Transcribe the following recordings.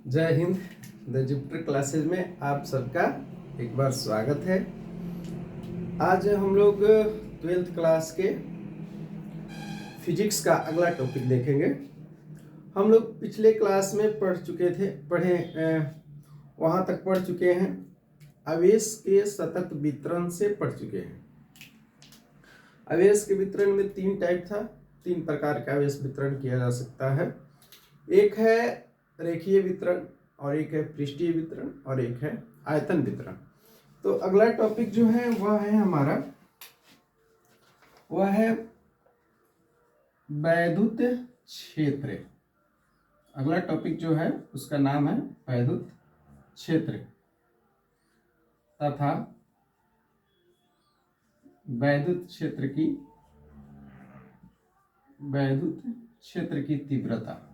जय Hind. The Jupiter classes में आप सबका एक बार स्वागत है। आज हम लोग 12th क्लास के फिजिक्स का अगला टॉपिक देखेंगे। हम लोग पिछले क्लास में वहाँ तक पढ़ चुके हैं, आवेश के सतत वितरण से पढ़ चुके हैं। आवेश के वितरण में 3 टाइप था, 3 प्रकार का आवेश वितरण किया जा सकता है। एक है रेखीय वितरण, और एक है पृष्ठीय वितरण, और एक है आयतन वितरण। तो अगला टॉपिक जो है वह है हमारा, वह है वैद्युत क्षेत्र। अगला टॉपिक जो है उसका नाम है वैद्युत क्षेत्र तथा वैद्युत क्षेत्र की तीव्रता।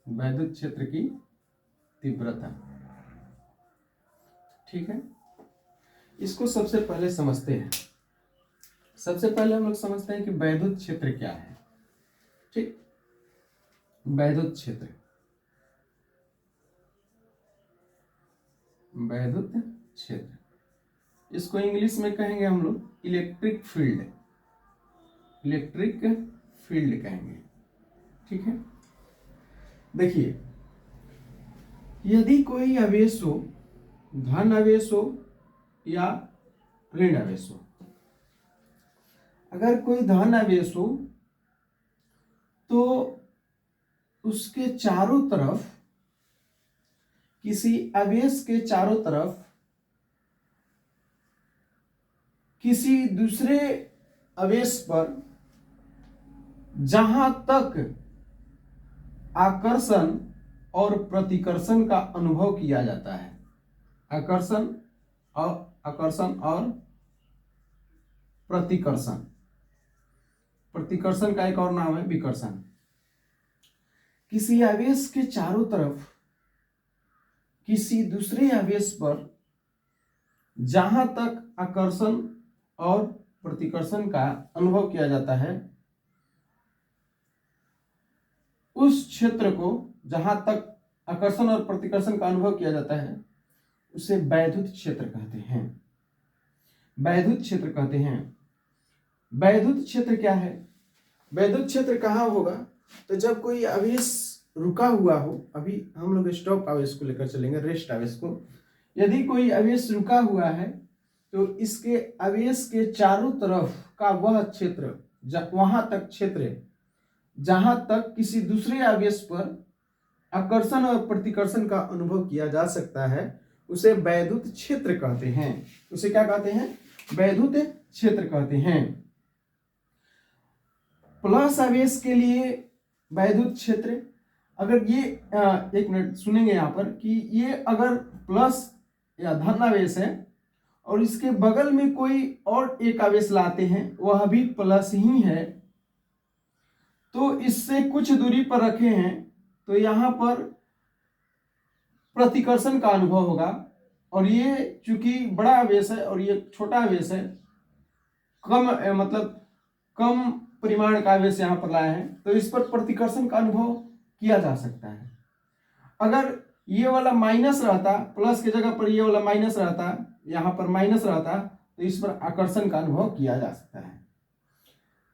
वैद्युत क्षेत्र की तीव्रता, ठीक है। इसको सबसे पहले समझते हैं। सबसे पहले हम लोग समझते हैं कि वैद्युत क्षेत्र क्या है। ठीक, वैद्युत क्षेत्र, वैद्युत क्षेत्र, इसको इंग्लिश में कहेंगे हम लोग इलेक्ट्रिक फील्ड। इलेक्ट्रिक फील्ड कहेंगे, ठीक है। देखिए, यदि कोई आवेश हो, धन आवेश हो या ऋण आवेश हो, अगर कोई धन आवेश हो तो उसके चारों तरफ, किसी आवेश के चारों तरफ किसी दूसरे आवेश पर जहां तक आकर्षण और प्रतिकर्षण का अनुभव किया जाता है, आकर्षण और प्रतिकर्षण, प्रतिकर्षण का एक और नाम है विकर्षण। किसी आवेश के चारों तरफ किसी दूसरे आवेश पर जहां तक आकर्षण और प्रतिकर्षण का अनुभव किया जाता है, उस क्षेत्र को जहां तक आकर्षण और प्रतिकर्षण का अनुभव किया जाता है उसे वैद्युत क्षेत्र कहते हैं। वैद्युत क्षेत्र कहते हैं। वैद्युत क्षेत्र क्या है? वैद्युत क्षेत्र कहाँ होगा? तो जब कोई आवेश रुका हुआ हो, अभी हम लोग स्टॉप आवेश को लेकर चलेंगे, रेस्ट आवेश को। यदि कोई आवेश रुका हुआ है तो इसके आवेश के चारों तरफ का वह क्षेत्र, वहां तक क्षेत्र जहां तक किसी दूसरे आवेश पर आकर्षण और प्रतिकर्षण का अनुभव किया जा सकता है उसे वैद्युत क्षेत्र कहते हैं। उसे क्या कहते हैं? वैद्युत क्षेत्र कहते हैं। प्लस आवेश के लिए वैद्युत क्षेत्र, अगर ये एक मिनट सुनेंगे यहां पर कि ये अगर प्लस या धन आवेश है और इसके बगल में कोई और एक आवेश लाते हैं, वह भी प्लस ही है, तो इससे कुछ दूरी पर रखे हैं तो यहां पर प्रतिकर्षण का अनुभव होगा। और ये चूंकि बड़ा आवेश है और ये छोटा आवेश है, कम परिमाण का आवेश यहां पर लाए हैं, तो इस पर प्रतिकर्षण का अनुभव किया जा सकता है। अगर ये वाला माइनस रहता, प्लस की जगह पर ये वाला माइनस रहता, यहां पर माइनस रहता, तो इस पर आकर्षण का अनुभव किया जा सकता है।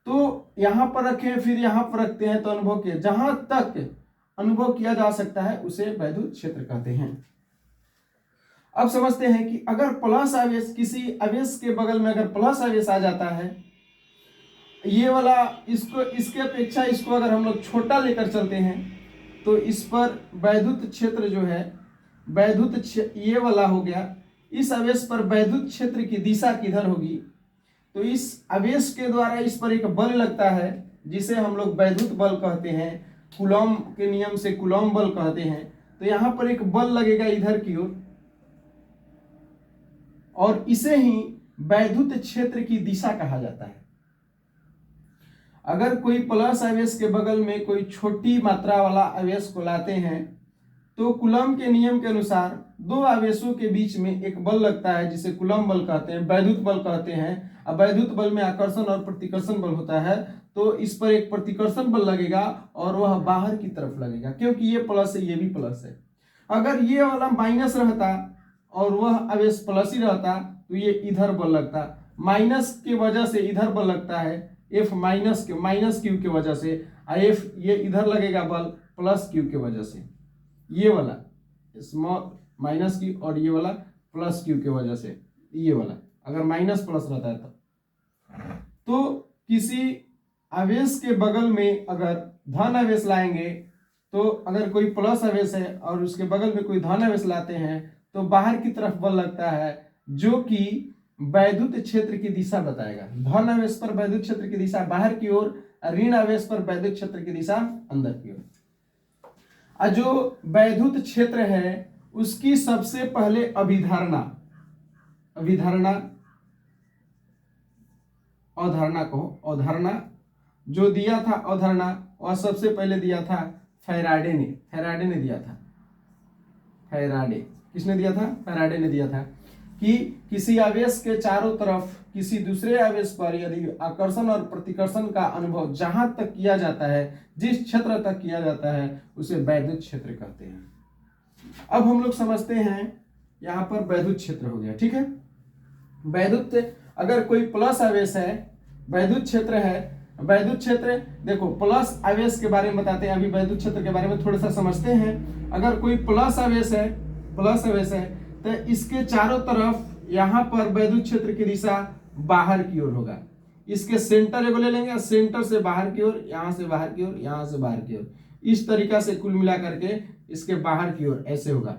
तो यहां पर रखें, फिर यहां पर रखते हैं तो अनुभव किया, जहां तक अनुभव किया जा सकता है उसे वैद्युत क्षेत्र कहते हैं। अब समझते हैं कि अगर प्लस आवेश, किसी आवेश के बगल में अगर प्लस आवेश आ जाता है, ये वाला, इसको, इसके अपेक्षा इसको अगर हम लोग छोटा लेकर चलते हैं तो इस पर वैद्युत क्षेत्र जो है, ये वाला हो गया, इस आवेश पर वैद्युत क्षेत्र की दिशा किधर होगी? तो इस आवेश के द्वारा इस पर एक बल लगता है जिसे हम लोग वैद्युत बल कहते हैं, कूलॉम के नियम से कूलॉम बल कहते हैं। तो यहां पर एक बल लगेगा इधर की ओर, और इसे ही वैद्युत क्षेत्र की दिशा कहा जाता है। अगर कोई प्लस आवेश के बगल में कोई छोटी मात्रा वाला आवेश को लाते हैं तो कूलॉम के नियम के अनुसार दो आवेशों के बीच में एक बल लगता है जिसे कूलॉम बल कहते हैं, वैद्युत बल कहते हैं। अब वैद्युत बल में आकर्षण और प्रतिकर्षण बल होता है, तो इस पर एक प्रतिकर्षण बल लगेगा और वह बाहर की तरफ लगेगा, क्योंकि ये प्लस है, ये भी प्लस है। अगर ये वाला माइनस रहता और वह आवेश प्लस ही रहता तो ये इधर बल लगता, माइनस की वजह से इधर बल लगता है F माइनस क्यू की वजह से, F ये इधर लगेगा बल प्लस क्यू की वजह से, ये वाला स्मॉल माइनस क्यू और ये वाला प्लस क्यू की वजह से, ये वाला अगर माइनस प्लस रहता है तो किसी आवेश के बगल में अगर धन आवेश लाएंगे तो अगर कोई प्लस आवेश है और उसके बगल में कोई धन आवेश लाते हैं तो बाहर की तरफ बल लगता है जो कि वैद्युत क्षेत्र की दिशा बताएगा। धन आवेश पर वैद्युत क्षेत्र की दिशा बाहर की ओर, ऋण आवेश पर वैद्युत क्षेत्र की दिशा अंदर की ओर। जो वैद्युत क्षेत्र है उसकी सबसे पहले अवधारणा जो दिया था अवधारणा वह सबसे पहले दिया था फैराडे ने दिया था। किसने दिया था? फैराडे ने दिया था कि किसी आवेश के चारों तरफ किसी दूसरे आवेश पर यदि आकर्षण और प्रतिकर्षण का अनुभव जहां तक किया जाता है, जिस क्षेत्र तक किया जाता है उसे वैद्युत क्षेत्र कहते हैं। अब हम लोग समझते हैं यहां पर वैद्युत क्षेत्र हो गया, ठीक है। वैद्युत अगर कोई प्लस आवेश है, वैद्युत क्षेत्र है, वैद्युत क्षेत्र देखो प्लस आवेश के बारे में बताते हैं, अभी वैद्युत क्षेत्र के बारे में थोड़ा सा समझते हैं। अगर कोई प्लस आवेश है तो इसके चारों तरफ यहाँ पर वैद्युत क्षेत्र की दिशा बाहर की ओर होगा। इसके सेंटर को ले लेंगे, सेंटर से बाहर की ओर, यहाँ से बाहर की ओर, यहाँ से बाहर की ओर, इस तरीका से कुल मिला करके इसके बाहर की ओर ऐसे होगा।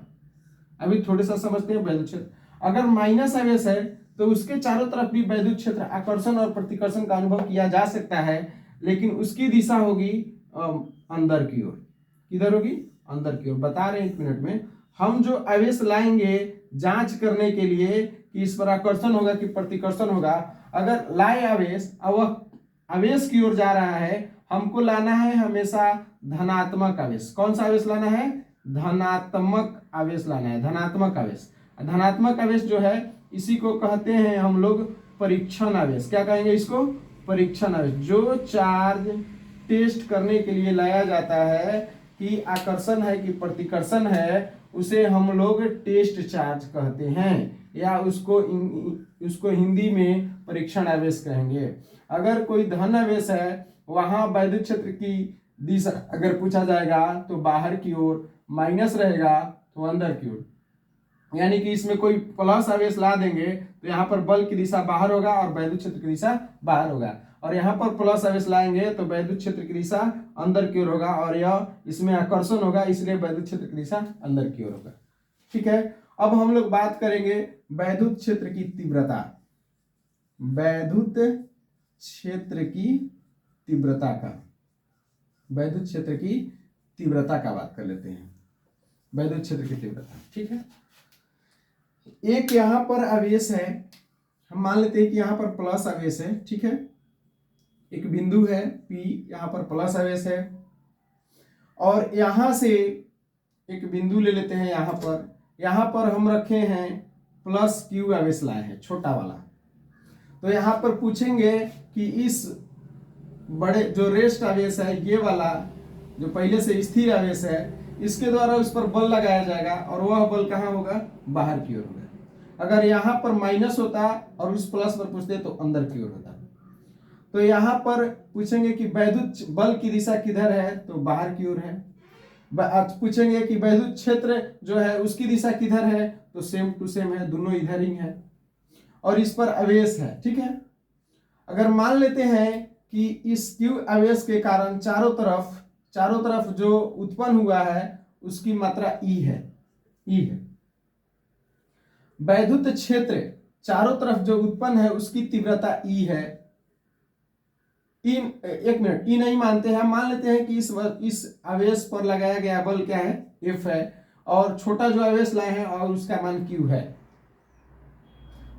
अभी थोड़ा सा समझते हैं वैद्युत क्षेत्र। अगर माइनस आवेश है तो उसके चारों तरफ भी वैद्युत क्षेत्र आकर्षण और प्रतिकर्षण का अनुभव किया जा सकता है, लेकिन उसकी दिशा होगी अंदर की ओर। किधर होगी? अंदर की ओर। बता रहे हैं 1 मिनट में। हम जो आवेश लाएंगे जांच करने के लिए कि इस पर आकर्षण होगा कि प्रतिकर्षण होगा, अगर लाए आवेश और वह आवेश की ओर जा रहा है, हमको लाना है हमेशा धनात्मक आवेश। कौन सा आवेश लाना है? धनात्मक आवेश लाना है। धनात्मक आवेश जो है इसी को कहते हैं हम लोग परीक्षण आवेश। क्या कहेंगे इसको? परीक्षण आवेश। जो चार्ज टेस्ट करने के लिए लाया जाता है कि आकर्षण है कि प्रतिकर्षण है, उसे हम लोग टेस्ट चार्ज कहते हैं, या उसको हिंदी में परीक्षण आवेश कहेंगे। अगर कोई धन आवेश है, वहां वैद्युत क्षेत्र की दिशा अगर पूछा जाएगा तो बाहर की ओर, माइनस रहेगा तो अंदर की ओर। यानी कि इसमें कोई प्लस आवेश ला देंगे तो यहाँ पर बल की दिशा बाहर होगा और वैद्युत क्षेत्र की दिशा बाहर होगा, और यहाँ पर प्लस आवेश लाएंगे तो वैद्युत क्षेत्र की दिशा अंदर की ओर होगा, और यह इसमें आकर्षण होगा, इसलिए वैद्युत क्षेत्र की दिशा अंदर की ओर होगा। ठीक है। अब हम लोग बात करेंगे वैद्युत क्षेत्र की तीव्रता। वैद्युत क्षेत्र की तीव्रता का बात कर लेते हैं। वैद्युत क्षेत्र की तीव्रता, ठीक है। एक यहां पर आवेश है, हम मान लेते हैं कि यहां पर प्लस आवेश है, ठीक है। एक बिंदु है P, यहां पर प्लस आवेश है, और यहां से एक बिंदु ले लेते हैं यहां पर हम रखे हैं प्लस Q आवेश लाए हैं, छोटा वाला। तो यहां पर पूछेंगे कि इस बड़े जो रेस्ट आवेश है, ये वाला जो पहले से स्थिर आवेश है, इसके द्वारा उस पर बल लगाया जाएगा, और वह बल कहाँ होगा? बाहर की ओर होगा। अगर यहाँ पर माइनस होता और उस प्लस पर पूछते तो अंदर की ओर होता। तो यहाँ पर पूछेंगे कि वैद्युत बल की दिशा किधर है, तो बाहर की ओर है। पूछेंगे कि वैद्युत क्षेत्र जो है उसकी दिशा किधर है, तो सेम टू सेम है, दोनों इधर ही है, और इस पर आवेश है, ठीक है। अगर मान लेते हैं कि इस Q आवेश के कारण चारों तरफ जो उत्पन्न हुआ है उसकी मात्रा E है। वैद्युत क्षेत्र चारों तरफ जो उत्पन्न है उसकी तीव्रता E है। एक मिनट, E नहीं मानते हैं, मान लेते हैं कि इस आवेश पर लगाया गया बल क्या है? F है, और छोटा जो आवेश लाए हैं और उसका मान Q है।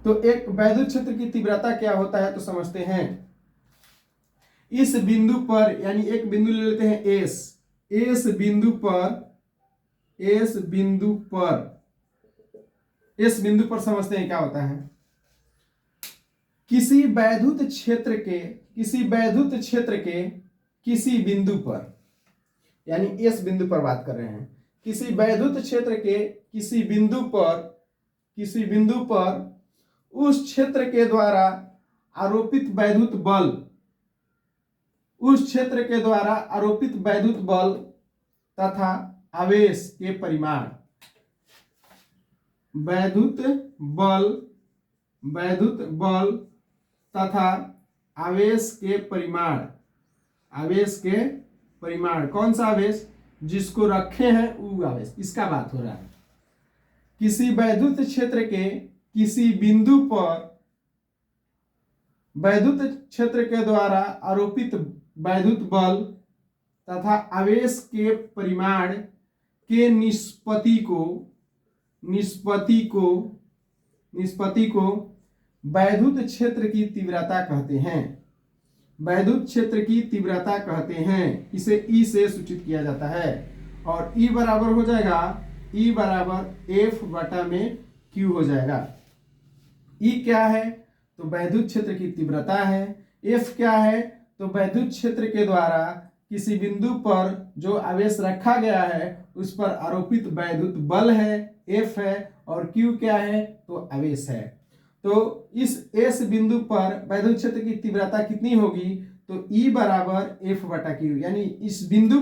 तो एक वैद्युत क्षेत्र की तीव्रता क्या होता है तो समझते हैं। इस बिंदु पर, यानी एक बिंदु ले लेते हैं S, इस बिंदु पर समझते हैं क्या होता है। किसी वैद्युत क्षेत्र के किसी बिंदु पर, यानी इस बिंदु पर बात कर रहे हैं, किसी वैद्युत क्षेत्र के किसी बिंदु पर उस क्षेत्र के द्वारा आरोपित वैद्युत बल, उस क्षेत्र के द्वारा आरोपित वैद्युत बल तथा आवेश के परिमाण, वैद्युत बल तथा आवेश के परिमाण, कौन सा आवेश? जिसको रखे हैं वो आवेश, इसका बात हो रहा है। किसी वैद्युत क्षेत्र के किसी बिंदु पर वैद्युत क्षेत्र के द्वारा आरोपित वैद्युत बल तथा आवेश के परिमाण के निष्पत्ति को वैद्युत क्षेत्र की तीव्रता कहते हैं। वैद्युत क्षेत्र की तीव्रता कहते हैं। इसे ई से सूचित किया जाता है और ई बराबर हो जाएगा, ई बराबर एफ बटा में क्यू हो जाएगा। ई क्या है? तो वैद्युत क्षेत्र की तीव्रता है। एफ क्या है? तो वैद्युत क्षेत्र के द्वारा किसी बिंदु पर जो आवेश रखा गया है उस पर आरोपित वैद्युत बल है, एफ है, और क्यू क्या है? तो आवेश है। तो इस एस बिंदु पर वैद्युत क्षेत्र की तीव्रता कितनी होगी? तो ई बराबर एफ बटा क्यू, यानी इस बिंदु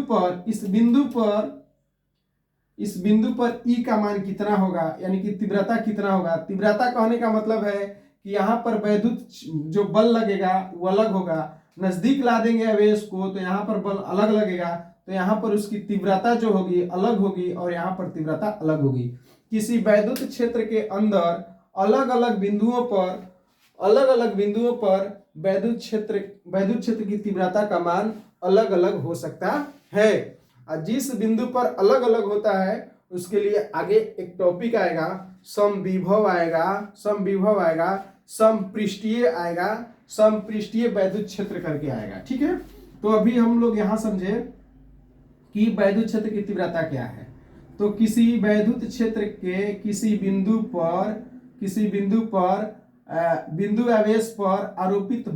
पर ई का मान कितना होगा, यानी कि तीव्रता कितना होगा। तीव्रता कहने का मतलब है कि यहाँ पर वैद्युत जो बल लगेगा वो अलग होगा। नजदीक ला देंगे आवेश को तो यहाँ पर बल अलग लगेगा, तो यहाँ पर उसकी तीव्रता जो होगी अलग होगी और यहाँ पर तीव्रता अलग होगी। किसी वैद्युत क्षेत्र के अंदर अलग अलग बिंदुओं पर वैद्युत क्षेत्र की तीव्रता का मान अलग अलग हो सकता है। और जिस बिंदु पर अलग अलग होता है उसके लिए आगे एक टॉपिक आएगा, समविभव आएगा, समपृष्ठीय वैद्युत क्षेत्र करके आएगा। ठीक है, तो अभी हम लोग यहां समझे कि वैद्युत क्षेत्र की तीव्रता क्या है। तो किसी वैद्युत क्षेत्र के किसी बिंदु पर बिंदु आवेश पर आरोपित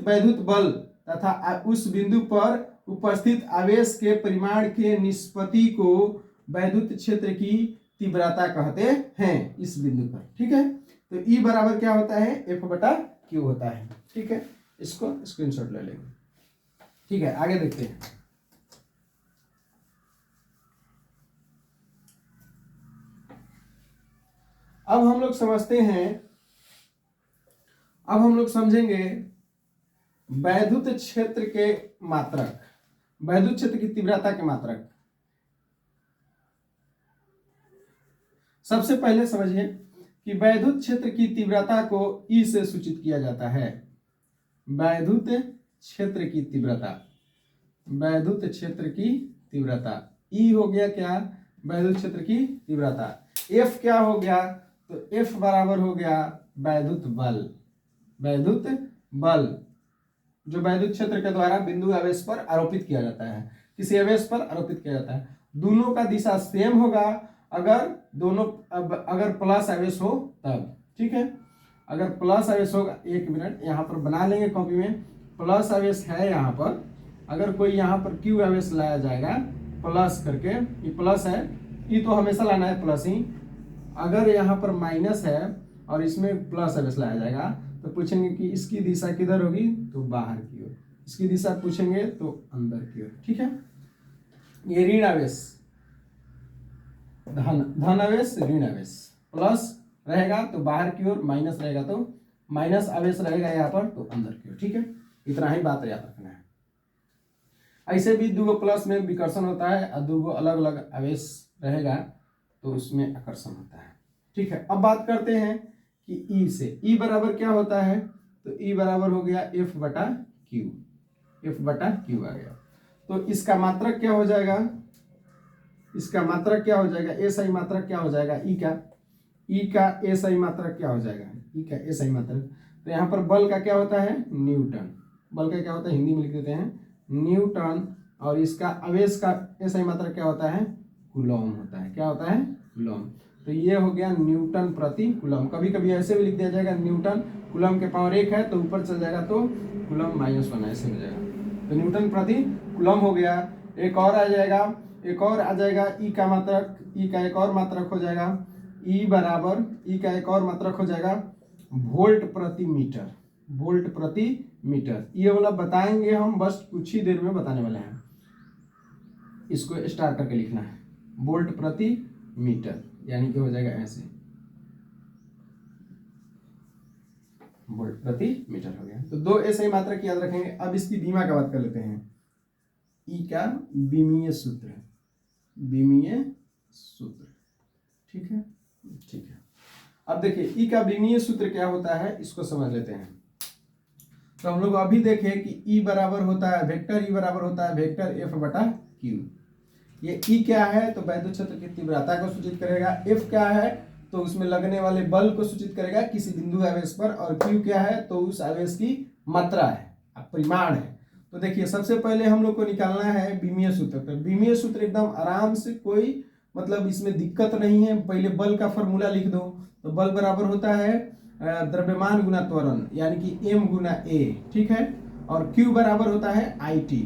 वैद्युत बल तथा उस बिंदु पर उपस्थित आवेश के परिमाण के निष्पत्ति को वैद्युत क्षेत्र की तीव्रता कहते हैं इस बिंदु पर। ठीक है, तो ई बराबर क्या होता है? एफ बटा क्यू होता है। ठीक है, इसको स्क्रीनशॉट ले लेंगे। ठीक है, आगे देखते हैं। अब हम लोग समझेंगे वैद्युत क्षेत्र के मात्रक, वैद्युत क्षेत्र की तीव्रता के मात्रक। सबसे पहले समझिए कि वैद्युत क्षेत्र की तीव्रता को ई से सूचित किया जाता है। वैद्युत क्षेत्र की तीव्रता ई हो गया क्या? वैद्युत क्षेत्र की तीव्रता। एफ क्या हो गया? तो एफ बराबर हो गया वैद्युत बल जो वैद्युत क्षेत्र के द्वारा बिंदु आवेश पर आरोपित किया जाता है, किसी आवेश पर आरोपित किया जाता है। दोनों का दिशा सेम होगा अगर प्लस आवेश हो तब। ठीक है, अगर प्लस आवेश होगा, एक मिनट यहाँ पर बना लेंगे कॉपी में। प्लस आवेश है यहाँ पर, अगर कोई यहाँ पर क्यू आवेश लाया जाएगा प्लस करके, ये प्लस है, ये तो हमेशा लाना है प्लस ही। अगर यहाँ पर माइनस है और इसमें प्लस आवेश लाया जाएगा तो पूछेंगे कि इसकी दिशा किधर होगी? तो बाहर की ओर। इसकी दिशा पूछेंगे तो अंदर की ओर। ठीक है, ये ऋण आवेश, धन आवेश, ऋण आवेश, प्लस रहेगा तो बाहर की ओर, माइनस रहेगा तो माइनस आवेश रहेगा यहाँ पर तो अंदर की ओर। ठीक है, इतना ही बात याद रखना है। ऐसे भी दो प्लस में विकर्षण होता है और दो अलग अलग आवेश रहेगा तो उसमें आकर्षण होता है। ठीक है, अब बात करते हैं कि ई से। ई बराबर क्या होता है? तो ई बराबर हो गया एफ बटा क्यू आ गया। तो इसका मात्रक क्या हो जाएगा? एसआई मात्रक क्या हो जाएगा? ई का एसआई मात्रक क्या हो जाएगा? तो यहाँ पर बल का क्या होता है? न्यूटन। बल का क्या होता है? हिंदी में लिख देते हैं न्यूटन। और इसका आवेश का एसआई मात्रक क्या होता है? कूलॉम होता है। क्या होता है? कूलॉम। तो ये हो गया न्यूटन प्रति कूलम। कभी कभी ऐसे भी लिख दिया जाएगा न्यूटन, कूलम के पावर 1 है तो ऊपर चल जाएगा तो कूलम -1 ऐसे हो जाएगा। तो न्यूटन प्रति कूलम हो गया। एक और आ जाएगा एक और आ जाएगा ई का मात्रक, ई का एक और मात्रक हो जाएगा ई बराबर, ई का एक और मात्रक हो जाएगा वोल्ट प्रति मीटर, वोल्ट प्रति मीटर। ये वाला बताएंगे हम, बस कुछ ही देर में बताने वाले हैं। इसको स्टार करके लिखना है, वोल्ट प्रति मीटर, यानी कि हो जाएगा ऐसे, वोल्ट प्रति मीटर हो गया। तो दो ऐसे ही मात्रक याद रखेंगे। अब इसकी बीमा का बात कर लेते हैं। ई का बीमीय सूत्र, बीमीय सूत्र, ठीक है, ठीक है। अब देखिए ई का बीमीय सूत्र क्या होता है, इसको समझ लेते हैं। तो हम लोग अभी देखें कि ई बराबर होता है वेक्टर, ई बराबर होता है वेक्टर एफ बटा क्यू। ये ई क्या है, तो वैद्युत क्षेत्र की तीव्रता को सूचित करेगा। एफ क्या है, तो उसमें लगने वाले बल को सूचित करेगा किसी बिंदु आवेश पर। और क्यू क्या है, तो उस आवेश की मात्रा है, परिमाण है। तो देखिए सबसे पहले हम लोग को निकालना है बीमीय सूत्र। तो बीमीय सूत्र एकदम आराम से, कोई मतलब इसमें दिक्कत नहीं है। पहले बल का फॉर्मूला लिख दो। तो बल बराबर होता है द्रव्यमान गुना त्वरण, यानी कि एम गुना ए, ठीक है। और क्यू बराबर होता है आई टी।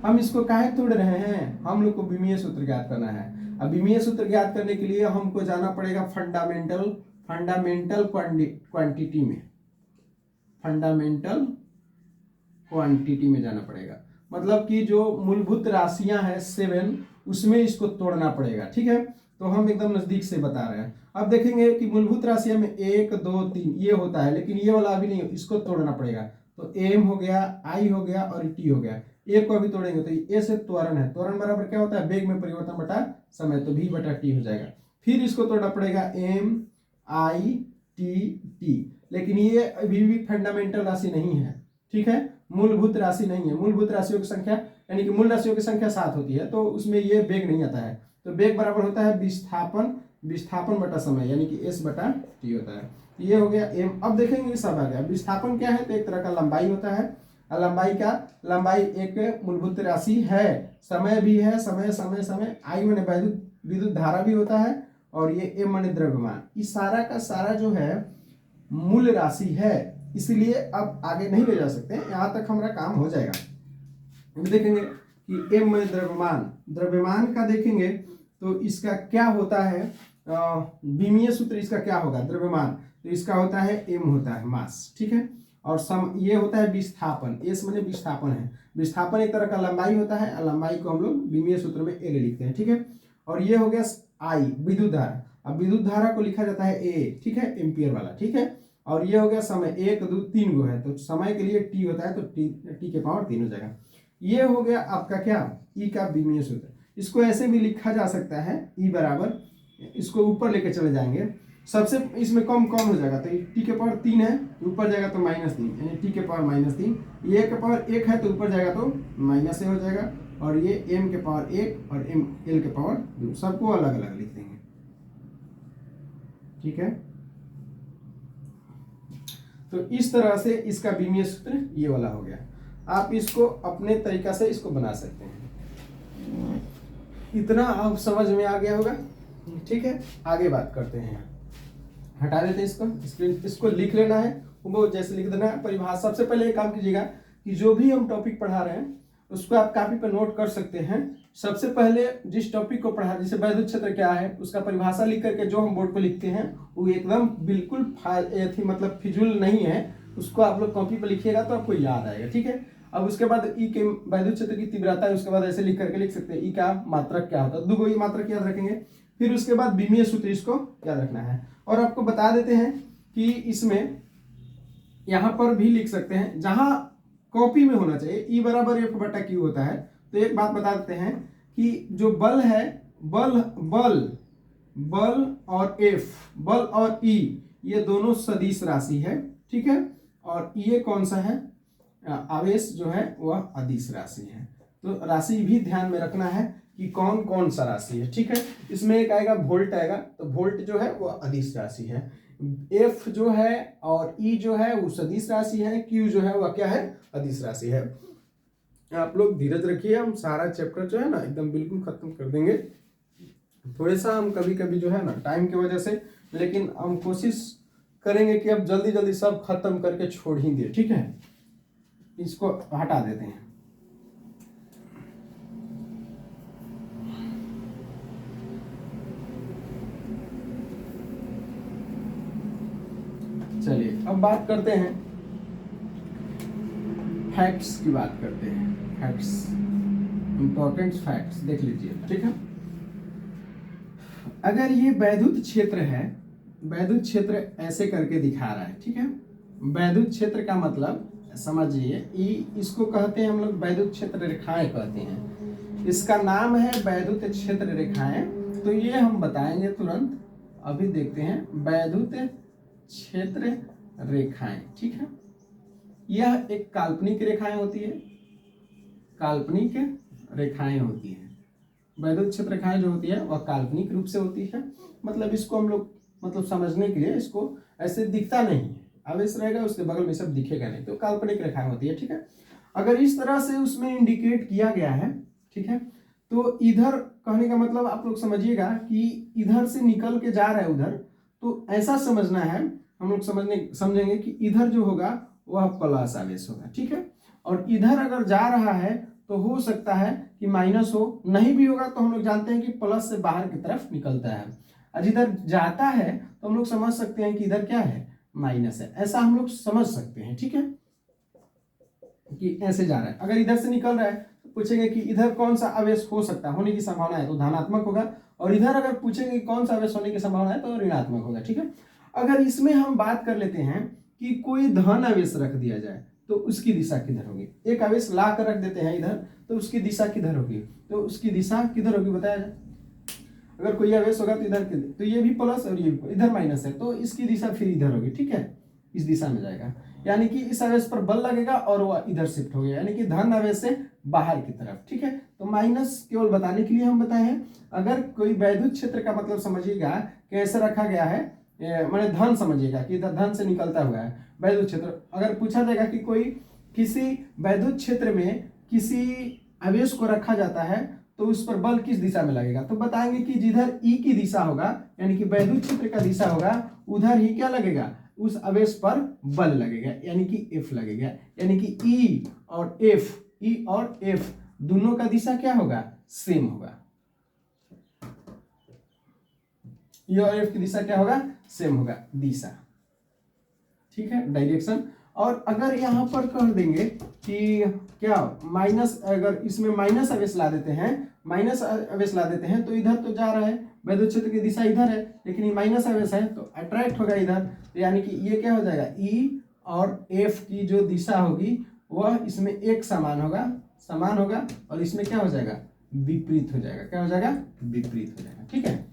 हम इसको काहे तोड़ रहे हैं, हम लोग को बीमीय सूत्र ज्ञात करना है। अब बीमीय सूत्र ज्ञात करने के लिए हमको जाना पड़ेगा फंडामेंटल क्वांटिटी में, फंडामेंटल क्वांटिटी में जाना पड़ेगा। मतलब कि जो मूलभूत राशियां हैं 7, उसमें इसको तोड़ना पड़ेगा, ठीक है। तो हम एकदम नजदीक से बता रहे हैं। अब देखेंगे कि मूलभूत राशियां में 1 2 3 ये होता है, लेकिन ये वाला अभी नहीं, इसको तोड़ना पड़ेगा। तो एम हो गया, आई हो गया और टी हो गया। ए को अभी तोड़ेंगे तो ए से त्वरण है, त्वरण बराबर क्या होता है, वेग में परिवर्तन बटा समय, तो v बटा टी हो जाएगा। फिर इसको तोड़ना पड़ेगा एम आई टी टी, लेकिन ये अभी भी फंडामेंटल राशि नहीं है, ठीक है, मूलभूत राशि नहीं है। मूलभूत राशियों की संख्या यानी कि मूल राशियों की संख्या 7 होती है, तो उसमें ये वेग नहीं आता है। तो वेग बराबर होता है विस्थापन बटा समय, यानी कि s बटा टी होता है। ये हो गया एम। अब देखेंगे ये सब आ गया। विस्थापन क्या है, तो एक तरह का लंबाई होता है। लंबाई एक मूलभूत राशि है। समय भी है, समय आई माने विद्युत धारा भी होता है, और ये एम माने द्रव्यमान। इस सारा का सारा जो है मूल राशि है, इसलिए अब आगे नहीं ले जा सकते, यहाँ तक हमारा काम हो जाएगा। देखेंगे कि एम में द्रव्यमान का देखेंगे तो इसका क्या होता है, बीमीय सूत्र इसका क्या होगा, द्रव्यमान, तो इसका होता है एम होता है मास, ठीक है। और ये होता है विस्थापन, एस माने विस्थापन है। विस्थापन एक तरह का लंबाई होता है, लंबाई को हम लोग बीमीय सूत्र में एल लिखते हैं, ठीक है। और ये हो गया आई, विद्युत धारा। अब विद्युत धारा को लिखा जाता है ए, ठीक है, एम्पियर वाला, ठीक है। और ये हो गया समय, 1 2 3 गो है, तो समय के लिए टी होता है, तो टी के पावर 3 हो जाएगा। ये हो गया आपका क्या, ई का बीमीय सूत्र। इसको ऐसे भी लिखा जा सकता है, ई बराबर, इसको ऊपर लेके चले जाएंगे, सबसे इसमें कम हो जाएगा, तो टी के पावर 3 है, ऊपर जाएगा तो -3, यानी टी के पावर -3। ये के पावर 1 है, तो ऊपर जाएगा तो -a हो जाएगा। और ये m के पावर 1 और l के पावर 2, सबको अलग अलग लिख देंगे, ठीक है। तो इस तरह से इसका बीमीय सूत्र ये वाला हो गया। आप इसको अपने तरीका से इसको बना सकते हैं। इतना अब समझ में आ गया होगा, ठीक है। आगे बात करते हैं, हटा देते हैं इसको, इसको लिख लेना है, वो जैसे लिख देना है परिभाषा। सबसे पहले एक काम कीजिएगा कि जो भी हम टॉपिक पढ़ा रहे हैं उसको आप कॉपी पर नोट कर सकते हैं। सबसे पहले जिस टॉपिक को पढ़ा, जैसे वैद्युत क्षेत्र क्या है, उसका परिभाषा लिख करके जो हम बोर्ड पर लिखते हैं वो एकदम बिल्कुल मतलब फिजूल नहीं है। उसको आप लोग कॉपी पर लिखिएगा तो आपको याद आएगा, ठीक है। अब उसके बाद ई के वैद्युत क्षेत्र की तीव्रता है, उसके बाद ऐसे लिख करके लिख सकते हैं ई का मात्रक क्या होता है, 2 ई मात्रक याद रखेंगे। फिर उसके बाद बीमीय सूत्र इसको याद रखना है। और आपको बता देते हैं कि इसमें यहां पर भी लिख सकते हैं, जहां कॉपी में होना चाहिए ई बराबर एफ बटा क्यू होता है। तो एक बात बता देते हैं कि जो बल है, बल और एफ, बल और ई, ये दोनों सदिश राशि है, ठीक है। और ये कौन सा है, आवेश जो है वह अदिश राशि है। तो राशि भी ध्यान में रखना है कि कौन कौन सा राशि है, ठीक है। इसमें एक आएगा वोल्ट आएगा, तो वोल्ट जो है वो अदिश राशि है। एफ जो है और ई जो है वो सदिश राशि है, क्यू जो है वह क्या है, अदिश राशि है। आप लोग धीरज रखिए, हम सारा चैप्टर जो है ना एकदम बिल्कुल खत्म कर देंगे। थोड़े सा हम कभी कभी जो है ना टाइम की वजह से, लेकिन हम कोशिश करेंगे कि अब जल्दी जल्दी सब खत्म करके छोड़ ही दे, ठीक है। इसको हटा देते हैं। चलिए अब बात करते हैं, फैक्ट्स की बात करते हैं। फैक्ट्स, इंपॉर्टेंट फैक्ट्स देख लीजिए, ठीक है। अगर ये वैद्युत क्षेत्र है, वैद्युत क्षेत्र ऐसे करके दिखा रहा है, ठीक है। वैद्युत क्षेत्र का मतलब समझिए, इसको कहते हैं हम लोग वैद्युत क्षेत्र रेखाएं कहते हैं। इसका नाम है वैद्युत क्षेत्र रेखाएं। तो ये हम बताएंगे तुरंत, अभी देखते हैं वैद्युत क्षेत्र रेखाएं, ठीक है। यह एक काल्पनिक रेखाएं होती है, काल्पनिक रेखाएं होती है। वैद्युत क्षेत्र रेखाएं जो होती है वह काल्पनिक रूप से होती है। मतलब इसको हम लोग मतलब समझने के लिए, इसको ऐसे दिखता नहीं है, आवेश रहेगा उसके बगल में सब दिखेगा नहीं, तो काल्पनिक रेखाएं होती है, ठीक है। अगर इस तरह से उसमें इंडिकेट किया गया है, ठीक है, तो इधर कहने का मतलब आप लोग समझिएगा कि इधर से निकल के जा रहा है उधर, तो ऐसा समझना है, हम लोग समझेंगे कि इधर जो होगा वह प्लस आवेश होगा, ठीक है। और इधर अगर जा रहा है तो हो सकता है कि माइनस हो, नहीं भी होगा तो हम लोग जानते हैं कि प्लस से बाहर की तरफ निकलता है। और जिधर जाता है तो हम लोग समझ सकते हैं कि इधर क्या है, माइनस है, ऐसा हम लोग समझ सकते हैं, ठीक है, कि ऐसे जा रहा है। अगर इधर से निकल रहा है तो पूछेंगे कि इधर कौन सा आवेश हो सकता है, होने की संभावना है, तो धनात्मक होगा। और इधर अगर पूछेंगे कौन सा आवेश होने की संभावना है तो ऋणात्मक होगा, ठीक है। अगर इसमें हम बात कर लेते हैं कि कोई धन आवेश रख दिया जाए तो उसकी दिशा किधर होगी। एक आवेश ला कर रख देते हैं इधर, तो उसकी दिशा किधर होगी, तो उसकी दिशा किधर होगी बताया जाए। अगर कोई आवेश होगा तो इधर के, तो ये भी प्लस और ये भी, इधर माइनस है, तो इसकी दिशा फिर इधर होगी, ठीक है, इस दिशा में जाएगा। यानी कि इस आवेश पर बल लगेगा और वह इधर शिफ्ट हो गया, यानी कि धन आवेश से बाहर की तरफ, ठीक है। तो माइनस केवल बताने के लिए हम बताए हैं। अगर कोई वैद्युत क्षेत्र का मतलब समझिएगा कैसे रखा गया है, मैंने धन समझिएगा कि इधर धन से निकलता हुआ है वैद्युत क्षेत्र। अगर पूछा जाएगा कि कोई किसी वैद्युत क्षेत्र में किसी आवेश को रखा जाता है तो उस पर बल किस दिशा में लगेगा, तो बताएंगे कि जिधर ई की दिशा होगा, यानी कि वैद्युत क्षेत्र का दिशा होगा, उधर ही क्या लगेगा, उस आवेश पर बल लगेगा, यानी कि एफ लगेगा। यानी कि ई और एफ दोनों का दिशा क्या होगा, सेम होगा। ई और एफ की दिशा क्या होगा, सेम होगा, दिशा, ठीक है, डायरेक्शन। और अगर यहां पर कह देंगे कि क्या माइनस, अगर इसमें माइनस आवेश ला देते हैं, माइनस आवेश ला देते हैं, तो इधर तो जा रहा है, वैद्युत क्षेत्र की दिशा इधर है, लेकिन ये माइनस आवेश है तो अट्रैक्ट होगा इधर, तो यानी कि ये क्या हो जाएगा, ई और एफ की जो दिशा होगी वह इसमें एक समान होगा, और इसमें क्या हो जाएगा, विपरीत हो जाएगा। क्या हो जाएगा, विपरीत हो जाएगा, ठीक है।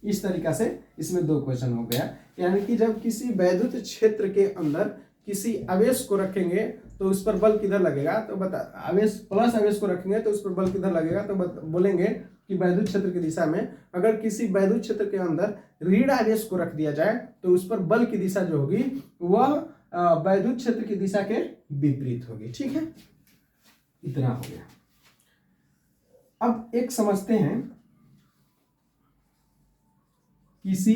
इस तरीका से इसमें दो क्वेश्चन हो गया। यानी कि जब किसी वैद्युत क्षेत्र के अंदर किसी आवेश को रखेंगे तो उस पर बल किधर लगेगा, तो बता, आवेश प्लस आवेश को रखेंगे तो उस पर बल किधर लगेगा, तो बोलेंगे कि वैद्युत क्षेत्र की दिशा में। अगर किसी वैद्युत क्षेत्र के अंदर ऋण आवेश को रख दिया जाए तो उस पर बल की दिशा जो होगी वह वैद्युत क्षेत्र की दिशा के विपरीत होगी, ठीक है। इतना हो गया। अब एक समझते हैं, किसी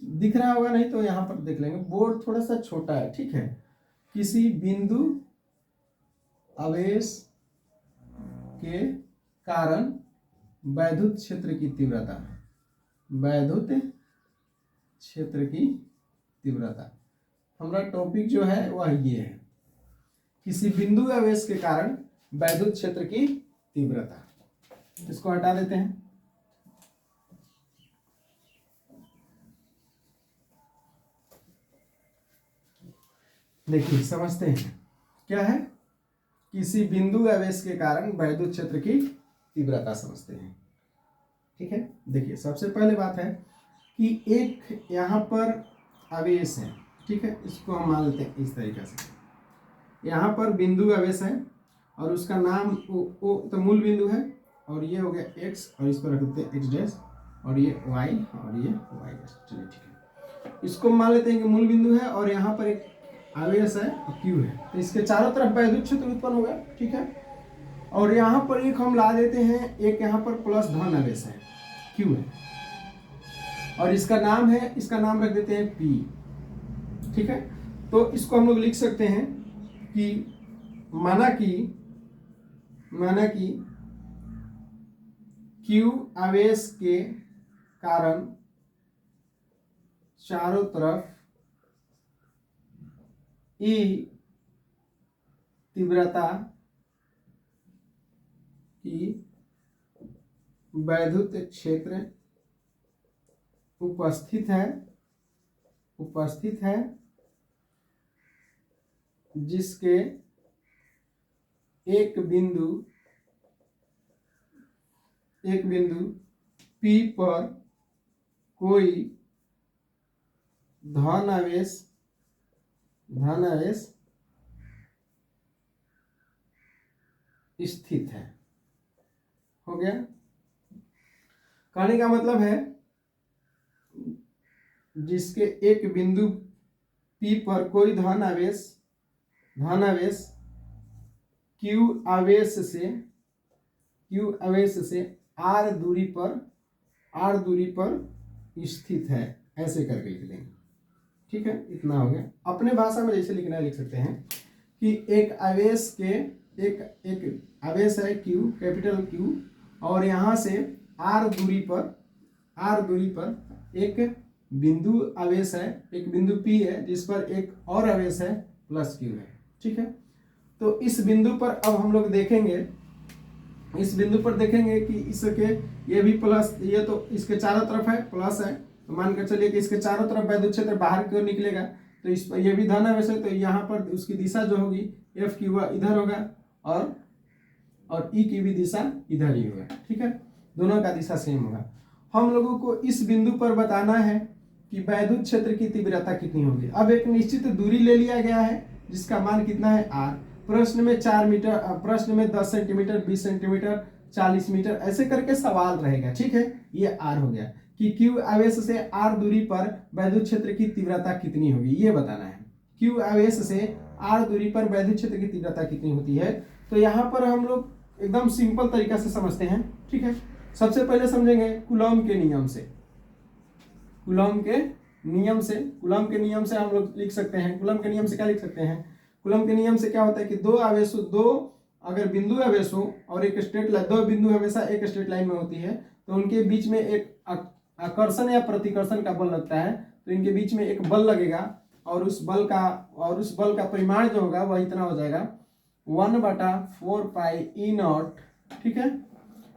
दिख रहा होगा, नहीं तो यहां पर देख लेंगे, बोर्ड थोड़ा सा छोटा है, ठीक है। किसी बिंदु आवेश के कारण वैद्युत क्षेत्र की तीव्रता, वैद्युत क्षेत्र की तीव्रता, हमारा टॉपिक जो है वह ये है, किसी बिंदु आवेश के कारण वैद्युत क्षेत्र की तीव्रता। इसको हटा देते हैं। देखिए समझते हैं क्या है, किसी बिंदु आवेश के कारण वैद्युत क्षेत्र की तीव्रता समझते हैं, ठीक है। देखिए सबसे पहले बात है कि एक यहाँ पर आवेश है, ठीक है, इसको हम मान लेते हैं इस तरीके से, यहाँ पर बिंदु आवेश है और उसका नाम ओ तो मूल बिंदु है, और ये हो गया एक्स, और इस पर रख देते हैं एक्स डैश, और ये वाई और ये वाई डैश, चलिए ठीक है। इसको मान लेते हैं कि मूल बिंदु है और यहाँ पर एक आवेश है और क्यू है, तो इसके चारों तरफ वैद्युत क्षेत्र उत्पन्न होगा, ठीक है। और यहाँ पर एक हम ला देते हैं, एक यहाँ पर प्लस धन आवेश है, क्यू है, और इसका नाम है, इसका नाम रख देते हैं पी, ठीक है। तो इसको हम लोग लिख सकते हैं कि माना कि क्यू आवेश के कारण चारों तरफ ई तीव्रता की वैद्युत क्षेत्र उपस्थित है जिसके एक बिंदु P पर कोई धन आवेश स्थित है। हो गया। कहने का मतलब है जिसके एक बिंदु P पर कोई धन आवेश Q आवेश से R दूरी पर स्थित है, ऐसे करके लिख देंगे। ठीक है, इतना हो गया। अपने भाषा में जैसे लिखना है लिख सकते हैं कि एक आवेश है Q, कैपिटल Q, और यहाँ से R दूरी पर एक बिंदु आवेश है, एक बिंदु P है जिस पर एक और आवेश है प्लस Q है। ठीक है, तो इस बिंदु पर अब हम लोग देखेंगे कि इसके ये भी प्लस, ये तो इसके चारों तरफ है प्लस है, तो मान कर चलिए कि इसके चारों तरफ वैद्युत क्षेत्र बाहर की ओर निकलेगा, तो इस पर ये भी धन आवेश है, तो यहाँ पर उसकी दिशा जो होगी F की वह इधर होगा और E की भी दिशा इधर ही होगा। ठीक है, दोनों का दिशा सेम होगा। हम लोगों को इस बिंदु पर बताना है कि वैद्युत क्षेत्र की तीव्रता कितनी होगी। अब एक निश्चित दूरी ले लिया गया है जिसका मान कितना है R। प्रश्न में 4 मीटर, प्रश्न में 10 सेंटीमीटर, 20 सेंटीमीटर, 40 मीटर ऐसे करके सवाल रहेगा। ठीक है, ये R हो गया कि Q आवेश से R दूरी पर वैद्युत क्षेत्र की तीव्रता कितनी होगी, ये बताना है। Q आवेश से R दूरी पर वैद्युत क्षेत्र की तीव्रता कितनी होती है। तो यहाँ पर हम लोग एकदम सिंपल तरीका से समझते हैं। ठीक है, सबसे पहले समझेंगे कूलॉम के नियम से। कूलॉम के नियम से हम लोग लिख सकते हैं। कूलॉम के नियम से क्या लिख सकते हैं? कूलॉम के नियम से क्या होता है कि दो अगर बिंदु आवेश हो और एक स्ट्रेट लाइन, दो बिंदु हमेशा एक स्ट्रेट लाइन में होती है, तो उनके बीच में एक आकर्षण या प्रतिकर्षण का बल लगता है, तो इनके बीच में एक बल लगेगा और उस बल का परिमाण जो होगा वह इतना हो जाएगा 1/4 पाई E0। ठीक है,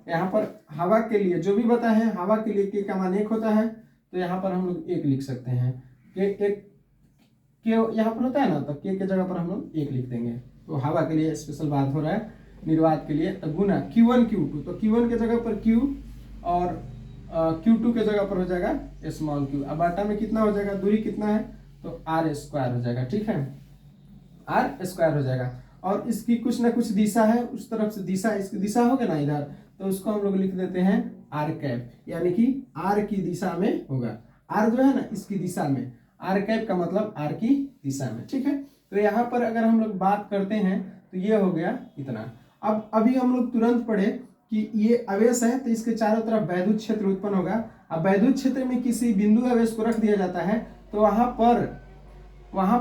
यहाँ पर हवा के लिए जो भी बता है, हवा के लिए K का मान 1 होता है, तो यहाँ पर हम लोग 1 लिख सकते हैं। K यहाँ पर होता है ना, तो K के जगह पर हम लोग 1 लिख देंगे। तो हवा के लिए स्पेशल बात हो रहा है, निर्वात के लिए, तो गुना Q1 Q2, तो Q1 के जगह पर Q और Q2 के जगह पर हो जाएगा स्मॉल q। अब आटा में कितना हो जाएगा, दूरी कितना है, तो R² हो जाएगा। ठीक है, R² हो जाएगा। और इसकी कुछ ना कुछ दिशा है, उस तरफ से दिशा, इसकी दिशा होगा ना इधर, तो उसको हम लोग लिख देते हैं R कैप, यानी कि R की दिशा में होगा। R जो है ना इसकी दिशा में, R कैप का मतलब R की दिशा में। ठीक है, तो यहाँ पर अगर हम लोग बात करते हैं तो ये हो गया इतना। अब अभी हम लोग तुरंत पढ़े कि ये आवेश है, तो इसके चारों तरफ वैद्युत क्षेत्र उत्पन्न होगा। अब वैद्युत क्षेत्र में किसी बिंदु आवेश को रख दिया जाता है, तो वहां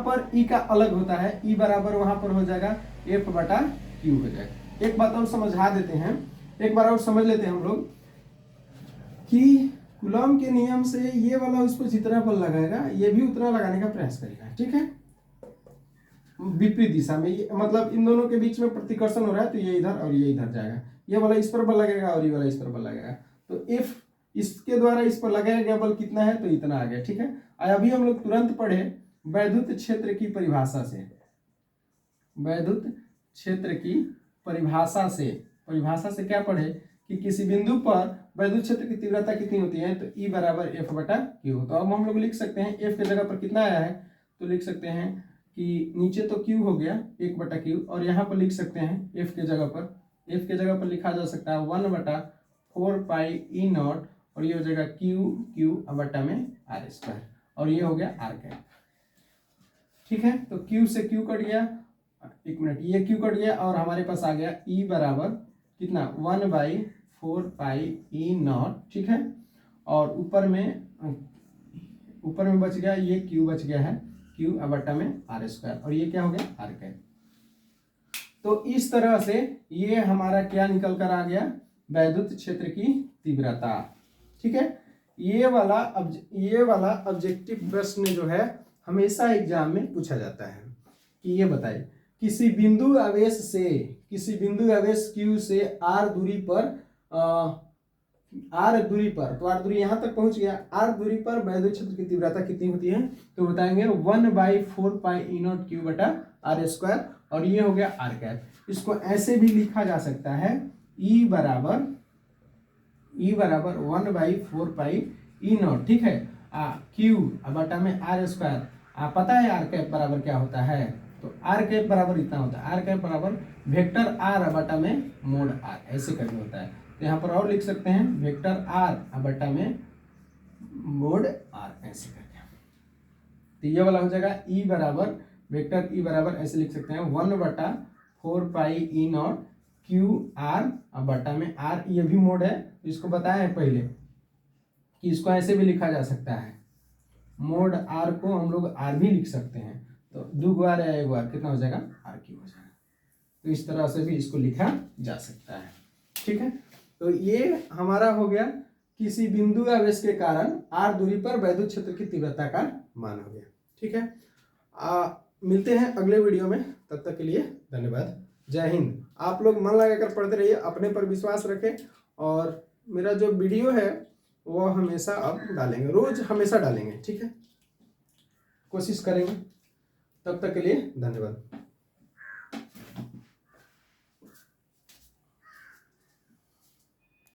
पर E का अलग होता है, E बराबर वहां पर हो जाएगा F/Q हो जाएगा। एक बात और समझा देते हैं, एक बार और समझ लेते हैं हम लोग कि कूलॉम के नियम से ये वाला उस पर जितना बल लगाएगा ये भी उतना लगाने का प्रयास करेगा। ठीक है, विपरीत दिशा में, मतलब इन दोनों के बीच में प्रतिकर्षण हो रहा है, तो ये इधर और ये इधर जाएगा। ये वाला इस पर बल लगेगा और ये वाला इस पर बल लगेगा, तो F इसके द्वारा इस पर लगाया गया बल कितना है, तो इतना आ गया। ठीक है, अभी हम लोग तुरंत पढ़े वैद्युत क्षेत्र की परिभाषा से। वैद्युत क्षेत्र की परिभाषा से क्या पढ़े कि किसी बिंदु पर वैद्युत क्षेत्र की तीव्रता कितनी होती है, तो E बराबर F/Q। तो अब हम लोग लिख सकते हैं F के जगह पर कितना आया है, तो लिख सकते हैं कि नीचे तो Q हो गया 1/Q, और यहाँ पर लिख सकते हैं F के जगह पर लिखा जा सकता है 1/4 पाई E0, और ये हो जाएगा Q में R², और ये हो गया R कैप। ठीक है, तो Q से Q कट गया, एक मिनट, ये Q कट गया और हमारे पास आ गया E बराबर कितना 1/4 पाई E0। ठीक है, और ऊपर में बच गया ये Q बच गया है Q में R², और ये क्या हो गया R कैप। तो इस तरह से ये हमारा क्या निकल कर आ गया, वैद्युत क्षेत्र की तीव्रता। ठीक है, ये वाला ऑब्जेक्टिव प्रश्न जो है हमेशा एग्जाम में पूछा जाता है। कि ये बताइए किसी बिंदु आवेश Q से r दूरी पर r दूरी पर, तो r दूरी यहाँ तक पहुंच गया, r दूरी पर वैद्युत क्षेत्र की तीव्रता कितनी होती है, तो बताएंगे 1/4πE0Q/r², और ये हो गया r कैप। इसको ऐसे भी लिखा जा सकता है E बराबर 1/4πE0, ठीक है, Q बटा में r²। पता है r कैप बराबर क्या होता है, तो r कैप बराबर इतना होता है, r कैप बराबर वेक्टर r बटा में मोड r, ऐसे करके होता है। तो यहाँ पर और लिख सकते हैं वेक्टर r बटा में मोड r, ऐसे करके। तो ये वाला हो जाएगा E बराबर वेक्टर E बराबर ऐसे लिख सकते हैं 1/4πE0 QR बटा में r, ये भी मोड है, इसको बताया है पहले कि इसको ऐसे भी लिखा जा सकता है, मोड r को हम लोग r भी लिख सकते हैं, तो 2 बार या 1 बार कितना हो जाएगा r³ हो जाएगा। तो इस तरह से भी इसको लिखा जा सकता है, ठीक है। तो ये हमारा हो गया किसी बिंदु आवेश के कारण r दूरी पर वैद्युत क्षेत्र की तीव्रता का मान हो गया, ठीक है। मिलते हैं अगले वीडियो में, तब तक के लिए धन्यवाद, जय हिंद। आप लोग मन लगाकर पढ़ते रहिए, अपने पर विश्वास रखें, और मेरा जो वीडियो है वो हमेशा अब डालेंगे, रोज हमेशा डालेंगे, ठीक है, कोशिश करेंगे। तब तक के लिए धन्यवाद।